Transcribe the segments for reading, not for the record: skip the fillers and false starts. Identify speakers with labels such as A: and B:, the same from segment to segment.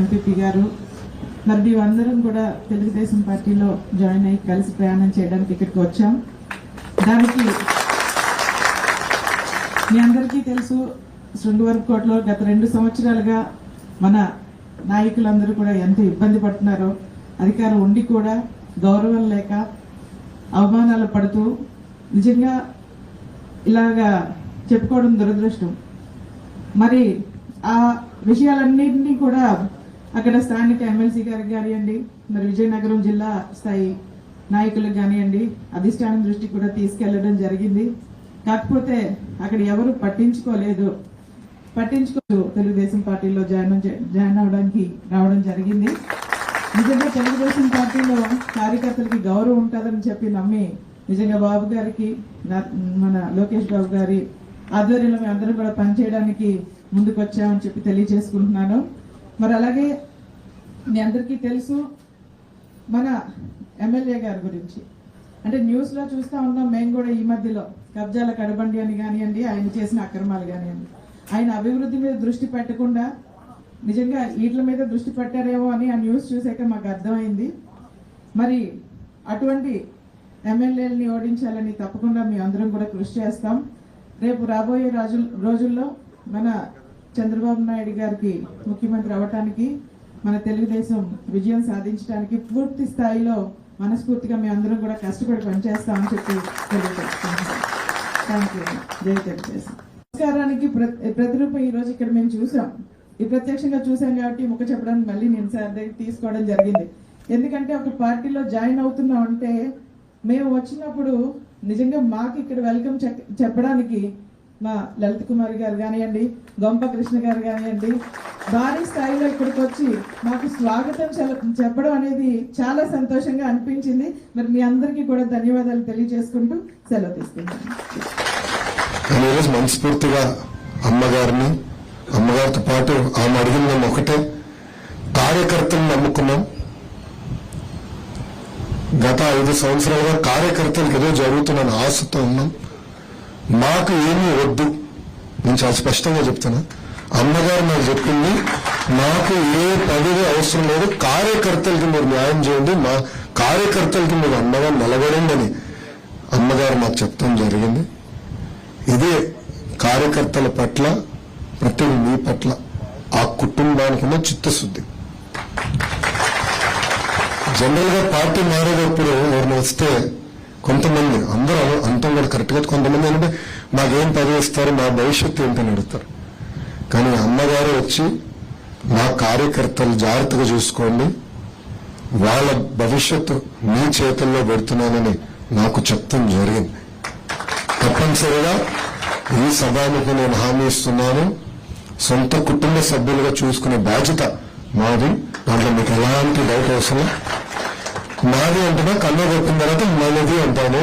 A: MPP గారు, మరి మేమందరం కూడా తెలుగుదేశం పార్టీలో జాయిన్ అయ్యి కలిసి ప్రయాణం చేయడానికి ఇక్కడికి వచ్చాం. దానికి మీ అందరికీ తెలుసు, శృంగవరపుకోటలో గత 2 సంవత్సరాలుగా మన నాయకులందరూ కూడా ఎంత ఇబ్బంది పడుతున్నారో, అధికారం ఉండి కూడా గౌరవం లేక అవమానాలు పడుతూ, నిజంగా ఇలాగా చెప్పుకోవడం దురదృష్టం. మరి ఆ విషయాలన్నింటినీ కూడా అక్కడ స్థానిక ఎమ్మెల్సీ గారికి కానివ్వండి, మరి విజయనగరం జిల్లా స్థాయి నాయకులకు కానివ్వండి, అధిష్టానం దృష్టికి కూడా తీసుకెళ్లడం జరిగింది. కాకపోతే అక్కడ ఎవరు పట్టించుకోలేదు. తెలుగుదేశం పార్టీలో జాయిన్ అవడానికి రావడం జరిగింది. నిజంగా తెలుగుదేశం పార్టీలో కార్యకర్తలకి గౌరవం ఉంటుందని చెప్పి నమ్మి నిజంగా బాబు గారికి, మన లోకేష్ బాబు గారి ఆధ్వర్యంలో మేము అందరం కూడా పనిచేయడానికి ముందుకు వచ్చామని చెప్పి తెలియజేసుకుంటున్నాను. మరి అలాగే మీ అందరికీ తెలుసు మన ఎమ్మెల్యే గారి గురించి, అంటే న్యూస్లో చూస్తూ ఉన్నాం మేము కూడా ఈ మధ్యలో, కబ్జాల కడబండి అని కానివ్వండి, ఆయన చేసిన అక్రమాలు కానివ్వండి, ఆయన అభివృద్ధి మీద దృష్టి పెట్టకుండా నిజంగా వీటి మీద దృష్టి పెట్టారేమో అని ఆ న్యూస్ చూసాక మాకు అర్థమైంది. మరి అటువంటి ఎమ్మెల్యేలని ఓడించాలని తప్పకుండా మేము అందరం కూడా కృషి చేస్తాం. రేపు రాబోయే రోజుల్లో మన చంద్రబాబు నాయుడు గారికి ముఖ్యమంత్రి అవటానికి, మన తెలుగుదేశం విజయం సాధించడానికి పూర్తి స్థాయిలో మనస్ఫూర్తిగా మేము అందరం కూడా కష్టపడి పనిచేస్తామని చెప్పి తెలియజేస్తున్నాం. Thank you. జై తెలుగుదేశం. నమస్కారానికి ప్రతిరూపం ఈరోజు ఇక్కడ మేము చూసాం. ఈ ప్రత్యక్షంగా చూసాం కాబట్టి ముఖ చెప్పడానికి మళ్ళీ నేను సార్ దగ్గర తీసుకోవడం జరిగింది. ఎందుకంటే ఒక పార్టీలో జాయిన్ అవుతున్నాం అంటే, మేము వచ్చినప్పుడు నిజంగా మాకు ఇక్కడ వెల్కమ్ చెప్పడానికి మా లలిత్ కుమార్ గారు కానివ్వండి, గొంప కృష్ణ గారు కానివ్వండి, భారీ స్థాయిలో ఇక్కడికి వచ్చి మాకు స్వాగతం చెప్పడం అనేది చాలా సంతోషంగా అనిపించింది. మరి మీ అందరికీ కూడా ధన్యవాదాలు తెలియజేసుకుంటూ సెలవు తీసుకుంటాను.
B: ఈరోజు మనస్ఫూర్తిగా అమ్మగారితో పాటు ఆమె అడిగిన ఒకటే, కార్యకర్తలను నమ్ముకున్నాం. గత 5 సంవత్సరాలుగా కార్యకర్తలకు ఏదో జరుగుతున్న ఆశతో ఉన్నాం. మాకు ఏమీ వద్దు, నేను చాలా స్పష్టంగా చెప్తున్నా. అమ్మగారు నాకు చెప్పింది, మాకు ఏ పదవి అవసరం లేదు, కార్యకర్తలకి మీరు న్యాయం చేయండి, మా కార్యకర్తలకి మీరు అండగా నిలబడండి అని అమ్మగారు మాకు చెప్తాం జరిగింది. ఇదే కార్యకర్తల పట్ల, ప్రతి మీ పట్ల, ఆ కుటుంబానికి ఉన్న చిత్తశుద్ధి. జనరల్ గా పార్టీ మారేటప్పుడు ఎవరిని వస్తే కొంతమంది, అందరూ అంతం కూడా కరెక్ట్గా, కొంతమంది ఏంటంటే మాకేం పదవి ఇస్తారు, మా భవిష్యత్తు ఏంటని అడుగుతారు. కానీ అమ్మగారు వచ్చి మా కార్యకర్తలు జాగ్రత్తగా చూసుకోండి, వాళ్ళ భవిష్యత్తు మీ చేతుల్లో పెడుతున్నానని నాకు చెప్తాం జరిగింది. తప్పనిసరిగా ఈ సభానికి నేను హామీ ఇస్తున్నాను, సొంత కుటుంబ సభ్యులుగా చూసుకునే బాధ్యత మాది. దాంట్లో మీకు ఎలాంటి డౌట్ అవసరం. మాది అంటున్నా, కన్ను కొట్టిన తర్వాత మనది అంటాను.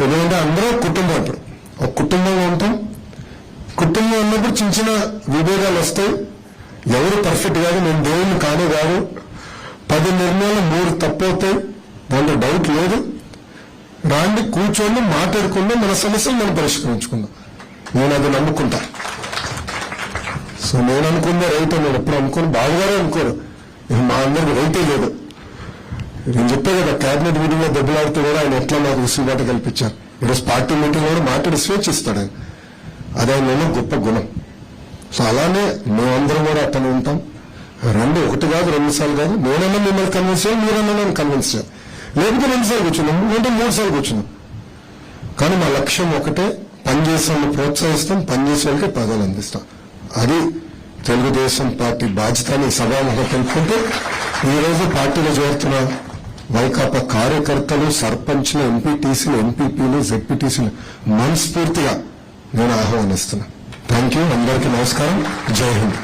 B: ఎందుకంటే అందరూ కుటుంబం, ఇప్పుడు ఒక కుటుంబంలో ఉంటాం. కుటుంబం ఉన్నప్పుడు చిన్న చిన్న విభేదాలు వస్తాయి. ఎవరు పర్ఫెక్ట్ కాదు, నేను దేవుని కానే కాదు. 10 నిర్ణయాలు 3 తప్పు అవుతాయి, దాంట్లో డౌట్ లేదు. రాండి, కూర్చోండి, మాట్లాడుకుందాం, మన సమస్యలు మనం పరిష్కరించుకుందాం. నేను అది నమ్ముకుంటా. సో నేను అనుకుందే రైట్, నేను ఎప్పుడు అనుకోను, బావగారే అనుకోరు. మా అందరికి రైతే లేదు. నేను చెప్పే కదా, కేబినెట్ మీటింగ్ లో దెబ్బలాడుతూ కూడా ఆయన ఎట్లా నాకు విసులుబాటు కల్పించారు. ఈరోజు పార్టీ మీటింగ్ లో మాట్లాడి స్వేచ్ఛ ఇస్తాడు ఆయన. అదే ఆయన గొప్ప గుణం. సో అలానే మేమందరం కూడా అతను ఉంటాం. 1 కాదు 2 సార్లు కాదు, నేనన్నా మిమ్మల్ని కన్విన్స్ చేయాలి, మీరన్నా నన్ను కన్విన్స్ చేయాలి. లేకపోతే 2 సార్లు కూర్చున్నాం, లేదంటే 3 సార్లు కూర్చున్నాం. కానీ మా లక్ష్యం ఒకటే, పనిచేసే వాళ్ళని ప్రోత్సహిస్తాం, పనిచేసే వాళ్ళకి పదవులు అందిస్తాం. అది తెలుగుదేశం పార్టీ బాధ్యతని సభాముఖంగా తెలుపుకుంటూ, ఈరోజు పార్టీలో చేరుతున్న వైకాపా కార్యకర్తలు, సర్పంచ్లు, ఎంపీటీసీలు, ఎంపీపీలు, జెడ్పీటీసీలు మనస్ఫూర్తిగా నేను ఆహ్వానిస్తున్నా. Thank you. అందరికీ నమస్కారం. జై హింద్.